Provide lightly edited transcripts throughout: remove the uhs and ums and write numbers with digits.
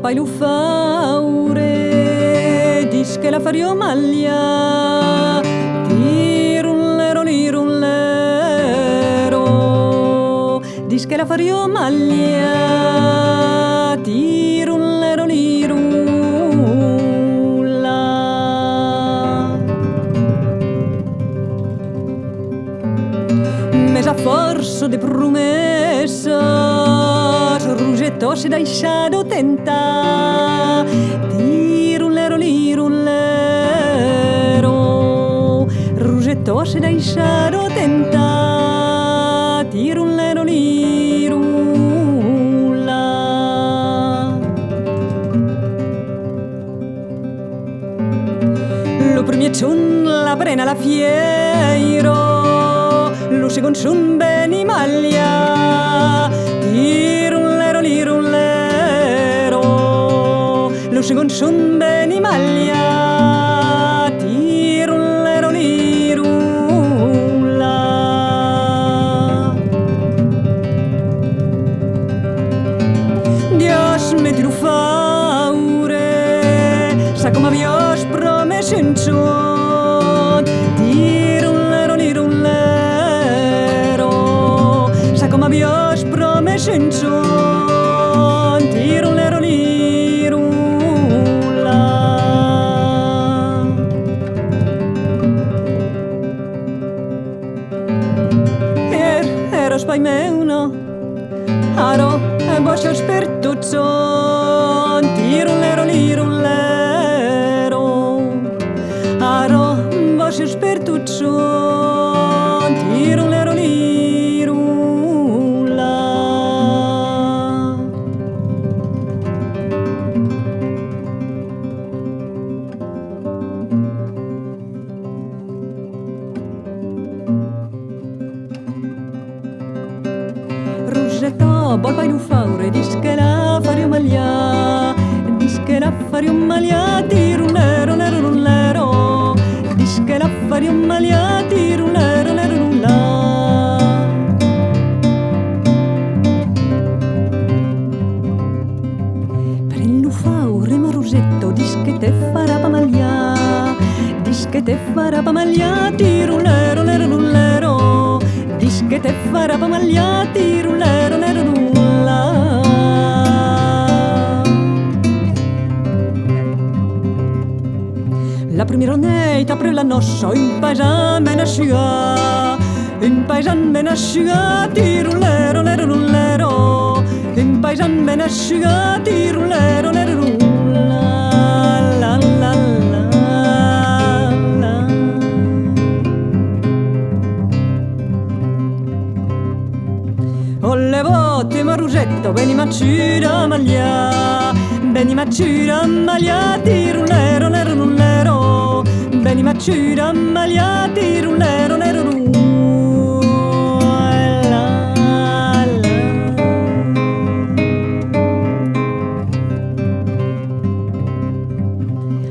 pai lu faure, dis che la fario maglia, tirullero lirullero, dis che la fario maglia, tirullero lirulla. Mesa forzo de promessa, rugetose dai shadow tenta, tirullero lirullero, rugetose dai shadow tenta, tirullero lirulla. Lo primo c'un la brena la fiero, lo secondo c'un beni maglia, tirullero lirullero, lo secondo c'un beni maglia, tirullero lirulla. Dios me tiru faure, sa come Dios promesso in ciò, tirullero lirullero, sa come Dios promesso in ciò, tirullero lirulla. Ero spai meu no, aro e boscio spertuzzo, tirullero lirullero, aro boscio spertuzzo, tirullero lirulla. Rosetto, bol pai lu faure, dis che la fario maglia, dis che la fario maglia, tirullero lirullero, dis che la fario maglia, tirullero lirulla. Pren lu faure ma Rosetto, dis che te farà pa maglia, dis che te farà pa maglia, tirullero lirullero, dis che te farà pa maglia, tirullero lirulla. La prima ronetta per la nossa, un paesan ben asciuga, un paesan ben asciuga, tirullero lirullero, un paesan ben asciuga, tirullero lirulla. La la la la. Olle volte ma Rosetto, beni macciura maglia, beni macciura maglia, tirullero lirullero, beni macciura maglia, tirullero lirulla.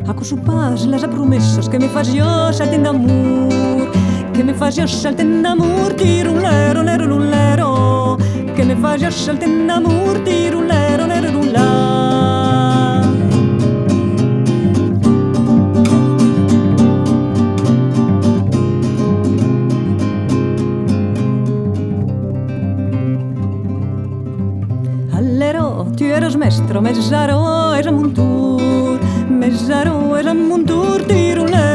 A su pas les promesses que me fas jo salten d'amor, que me fas jo salten d'amor, tirullero lirullero, que me fas jo salten d'amor, tirullero lirulla. Allero tu eres mestro, mesaro és amb un tour, mesaro és amb un tour, tirullero